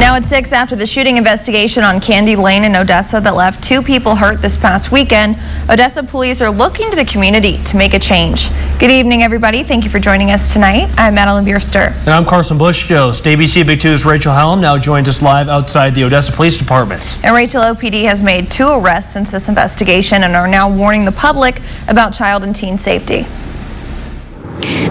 Now at 6 after the shooting investigation on Candy Lane in Odessa that left 2 people hurt this past weekend, Odessa police are looking to the community to make a change. Good evening, everybody. Thank you for joining us tonight. I'm Madeline Bierster. And I'm Carson Bush-Jost. ABC Big 2's Rachel Hallam now joins us live outside the Odessa Police Department. And Rachel, OPD has made 2 arrests since this investigation and are now warning the public about child and teen safety.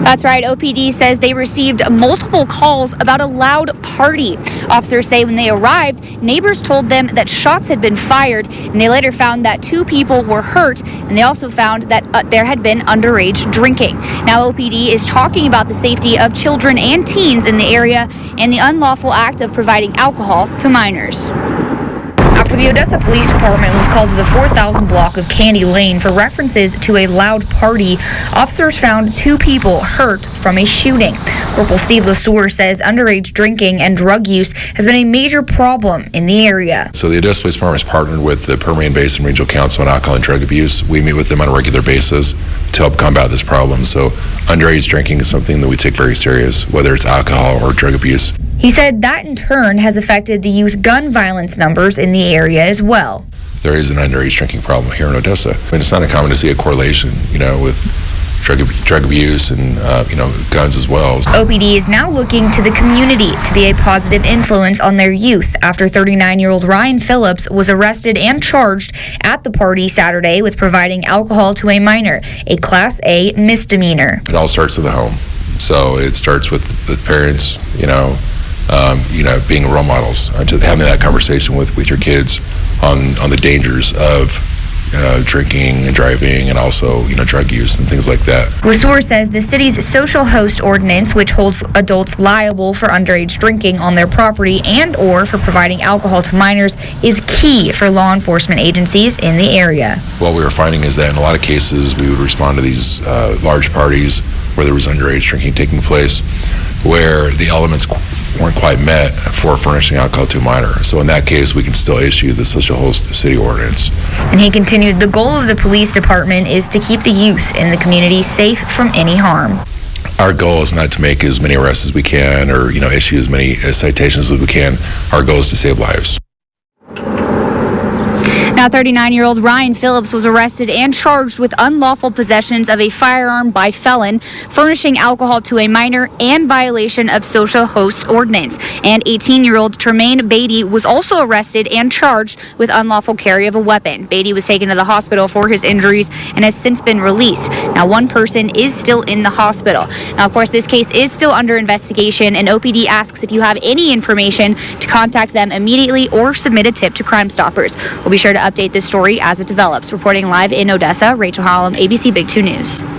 That's right. OPD says they received multiple calls about a loud party. Officers say when they arrived, neighbors told them that shots had been fired, and they later found that 2 people were hurt, and they also found that there had been underage drinking. Now OPD is talking about the safety of children and teens in the area and the unlawful act of providing alcohol to minors. After the Odessa Police Department was called to the 4,000 block of Candy Lane for references to a loud party, officers found 2 people hurt from a shooting. Corporal Steve LeSueur says underage drinking and drug use has been a major problem in the area. So the Odessa Police Department has partnered with the Permian Basin Regional Council on Alcohol and Drug Abuse. We meet with them on a regular basis to help combat this problem. So underage drinking is something that we take very serious, whether it's alcohol or drug abuse. He said that in turn has affected the youth gun violence numbers in the area as well. There is an underage drinking problem here in Odessa. I mean, it's not uncommon to see a correlation, with drug abuse and, guns as well. OPD is now looking to the community to be a positive influence on their youth after 39-year-old Ryan Phillips was arrested and charged at the party Saturday with providing alcohol to a minor, a Class A misdemeanor. It all starts in the home. So it starts with parents, being role models, having that conversation with your kids on the dangers of drinking and driving and also, drug use and things like that. LeSueur says the city's social host ordinance, which holds adults liable for underage drinking on their property and or for providing alcohol to minors, is key for law enforcement agencies in the area. What we were finding is that in a lot of cases we would respond to these large parties where there was underage drinking taking place, where the elements weren't quite met for furnishing alcohol to a minor. So in that case, we can still issue the social host city ordinance. And he continued, the goal of the police department is to keep the youth in the community safe from any harm. Our goal is not to make as many arrests as we can or, issue as many citations as we can. Our goal is to save lives. Now, 39-year-old Ryan Phillips was arrested and charged with unlawful possessions of a firearm by felon, furnishing alcohol to a minor, and violation of social host ordinance. And 18-year-old Tremaine Beatty was also arrested and charged with unlawful carry of a weapon. Beatty was taken to the hospital for his injuries and has since been released. Now, one person is still in the hospital. Now, of course, this case is still under investigation, and OPD asks if you have any information to contact them immediately or submit a tip to Crime Stoppers. We'll be sure to update this story as it develops. Reporting live in Odessa, Rachel Hallam, ABC Big 2 News.